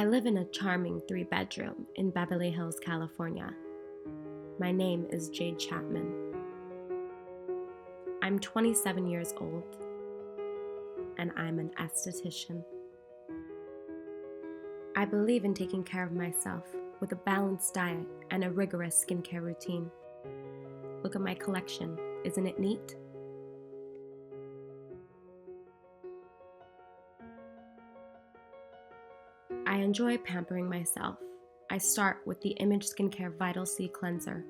I live in a charming 3-bedroom in Beverly Hills, California. My name is Jade Chapman. I'm 27 years old, and I'm an esthetician. I believe in taking care of myself with a balanced diet and a rigorous skincare routine. Look at my collection, isn't it neat? I enjoy pampering myself. I start with the Image Skincare Vital C Cleanser.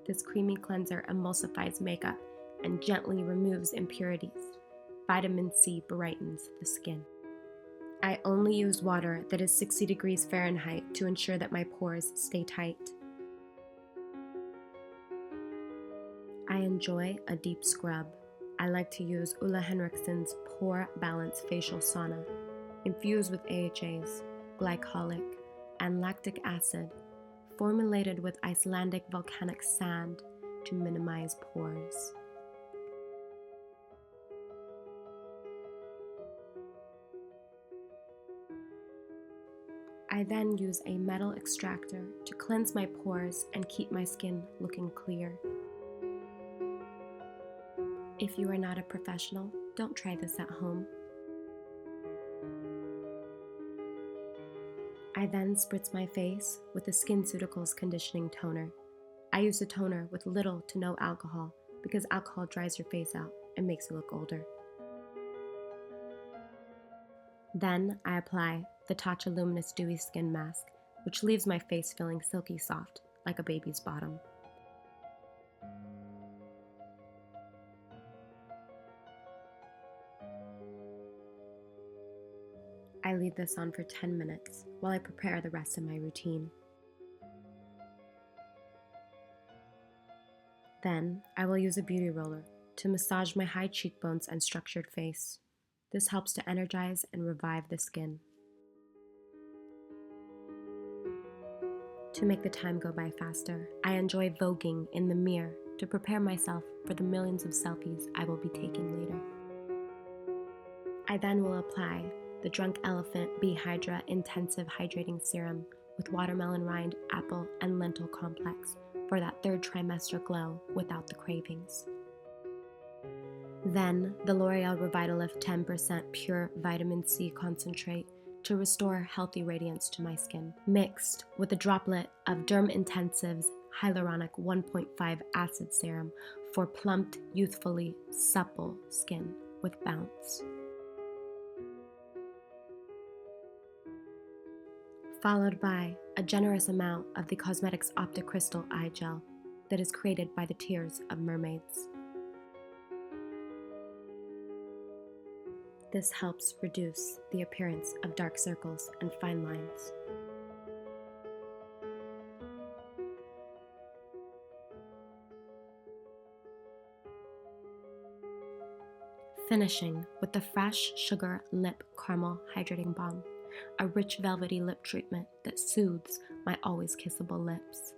This creamy cleanser emulsifies makeup and gently removes impurities. Vitamin C brightens the skin. I only use water that is 60 degrees Fahrenheit to ensure that my pores stay tight. I enjoy a deep scrub. I like to use Ulla Henriksen's Pore Balance Facial Sauna, infused with AHAs, glycolic, and lactic acid, formulated with Icelandic volcanic sand to minimize pores. I then use a metal extractor to cleanse my pores and keep my skin looking clear. If you are not a professional, don't try this at home. I then spritz my face with the SkinCeuticals Conditioning Toner. I use a toner with little to no alcohol because alcohol dries your face out and makes you look older. Then I apply the Tatcha Luminous Dewy Skin Mask, which leaves my face feeling silky soft, like a baby's bottom. I leave this on for 10 minutes while I prepare the rest of my routine. Then, I will use a beauty roller to massage my high cheekbones and structured face. This helps to energize and revive the skin. To make the time go by faster, I enjoy voguing in the mirror to prepare myself for the millions of selfies I will be taking later. I then will apply the Drunk Elephant Bee Hydra Intensive Hydrating Serum with watermelon rind, apple, and lentil complex for that third trimester glow without the cravings. Then the Loreal Revitalift 10% Pure Vitamin C Concentrate to restore healthy radiance to my skin, mixed with a droplet of Derm Intensive's Hyaluronic 1.5 Acid Serum for plumped, youthfully supple skin with bounce. Followed by a generous amount of the Cosmetics Optic Crystal Eye Gel that is created by the tears of mermaids. This helps reduce the appearance of dark circles and fine lines. Finishing with the Fresh Sugar Lip Caramel Hydrating Balm, a rich velvety lip treatment that soothes my always kissable lips.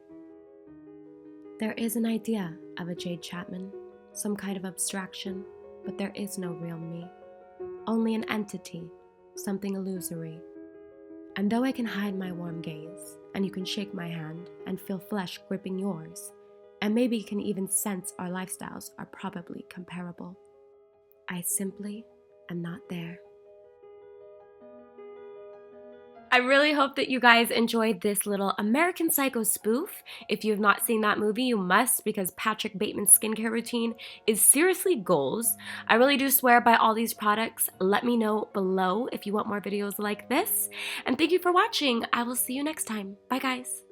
There is an idea of a Jade Chapman, some kind of abstraction, but there is no real me. Only an entity, something illusory. And though I can hide my warm gaze, and you can shake my hand and feel flesh gripping yours, and maybe you can even sense our lifestyles are probably comparable, I simply am not there. I really hope that you guys enjoyed this little American Psycho spoof. If you have not seen that movie, you must, because Patrick Bateman's skincare routine is seriously goals. I really do swear by all these products. Let me know below if you want more videos like this. And thank you for watching. I will see you next time. Bye, guys.